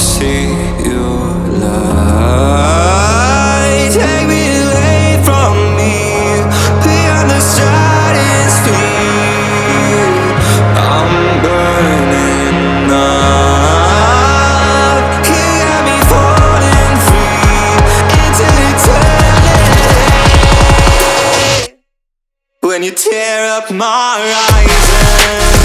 see your light. Take me away from me, beyond the stratosphere. I'm burning up. You got me falling free into eternity. When you tear up my horizon,